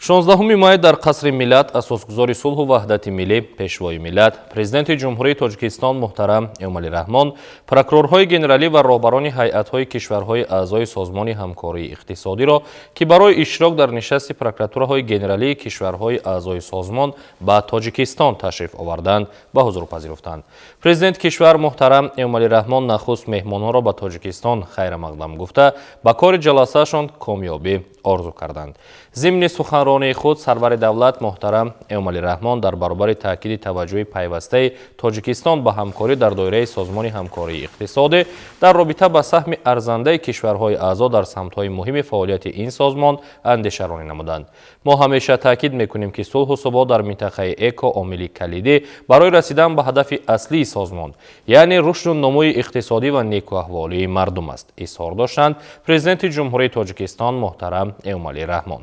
16 май дар Қасри Миллат асосгузори сулҳу ваҳдати миллӣ, пешвои миллат, Президенти Ҷумҳурии Тоҷикистон муҳтарам Эмомалӣ Раҳмон, прокурорҳои генералӣ ва роҳбарони ҳайатҳои кишварҳои аъзои Созмони ҳамкории иқтисодиро, ки барои иштирок дар нишасти прокуратураҳои генералии кишварҳои аъзои Созмон ба Тоҷикистон ташриф оварданд, ба ҳузур пазируфтанд. Президенти кишвар муҳтарам Эмомалӣ Раҳмон нахуст меҳмонҳоро ба Тоҷикистон хайрамақдам гуфта, ба кори ҷаласаашон комёбӣ орзу карданд. Зимни суханронии худ сарвари давлат муҳтарам Эмомалӣ Раҳмон дар баробари таъкиди таваҷҷӯҳи пайвастаи Тоҷикистон ба ҳамкорӣ дар доираи Созмони ҳамкории иқтисодӣ дар робита ба саҳми арзандаи кишварҳои аъзо дар самтҳои муҳими фаъолияти ин созмон андешаронӣ намуданд. Мо ҳамеша таъкид мекунем, ки сулҳу собот дар минтақаи ЭКО омили калидӣ барои расидан ба ҳадафи аслии созмон, яъне рушду номӯи иқтисодӣ ва некуаҳволии мардум аст, изҳор доштанд Президенти Ҷумҳурии Тоҷикистон муҳтарам Эмомалӣ Раҳмон.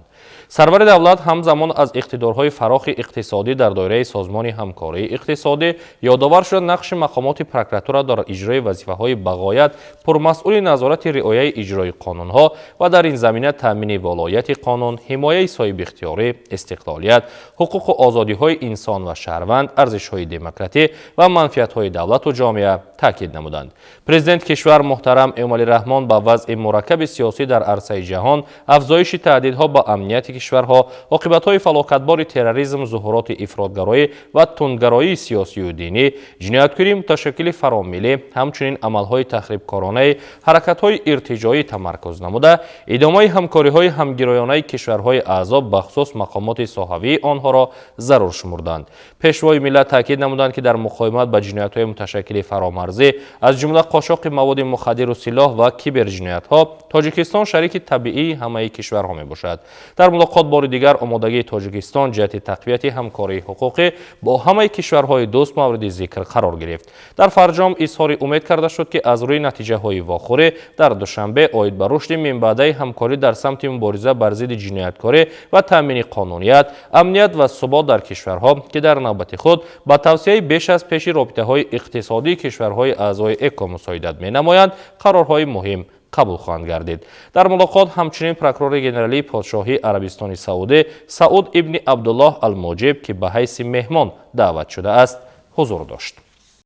Сарвари давлат ҳамзамон аз иқтидорҳои фарохи иқтисодӣ дар доираи Созмони ҳамкории иқтисодӣ ёдовар шуда нақши мақомоти прокуратура дар иҷрои вазифаҳои бағоят пурмасъули назорати риояи иҷрои қонунҳо ва дар ин замина таъмини волояти қонун, ҳимояи соҳибихтиёрӣ, истиқлолият, ҳуқуқу озодиҳои инсон ва шаҳрванд, арзишҳои демократӣ ва манфиатҳои давлату ҷомеа таъкид намуданд. Президенти кишвар муҳтарам Эмомалӣ Раҳмон ба вазъи мураккаби сиёсӣ дар арсаи ҷаҳон, афзоиши таҳдидҳо ба амнияти кишварҳо, оқибатҳои фалокатбори терроризм, зуҳуроти ифротгароӣ ва тундгароии сиёсию динӣ, ҷинояткории муташаккили фаромиллӣ, ҳамчунин амалҳои тахрибкоронаи ҳаракатҳои иртиҷоӣ тамаркуз намуда, идомаи ҳамкориҳои ҳамгироёнаи кишварҳои аъзо бахусус мақомоти соҳавии онҳоро зарур шумурданд. Пешвои миллат таъкид намуданд, ки дар муқовимат ба ҷиноятҳои муташаккили фаромарзӣ, аз ҷумла қошоқи маводи мухаддиру силоҳ ва киберҷиноятҳо, Тоҷикистон шарики табиии ҳамаи кишварҳо мебошад. дар мулоқот бори дигар омодагии Тоҷикистон ҷиҳати тақвияти ҳамкории ҳуқуқӣ бо ҳамаи кишварҳои дӯст мавриди зикр қарор гирифт. Дар фарҷом изҳори умед карда шуд, ки аз рӯи натиҷаҳои вохӯрӣ дар душанбе оид ба рушди минбаъдаи ҳамкорӣ дар самти мубориза бар зидди ҷинояткорӣ ва таъмини қонуният, амният ва субот дар кишварҳо, ки дар навбати худ ба тавсияи беш аз пеши робитаҳои иқтисодии кишварҳои аъзои ЭКО мусоидат менамоянд, қарорҳои муҳим қабул хоҳанд гардид. Дар мулоқот ҳамчунин прокурори генералии Подшоҳии Арабистони Саудӣ Сауд ибни Абдуллоҳ Ал-Муҷиб, ки ба ҳайси меҳмон даъват шудааст, ҳузур дошт.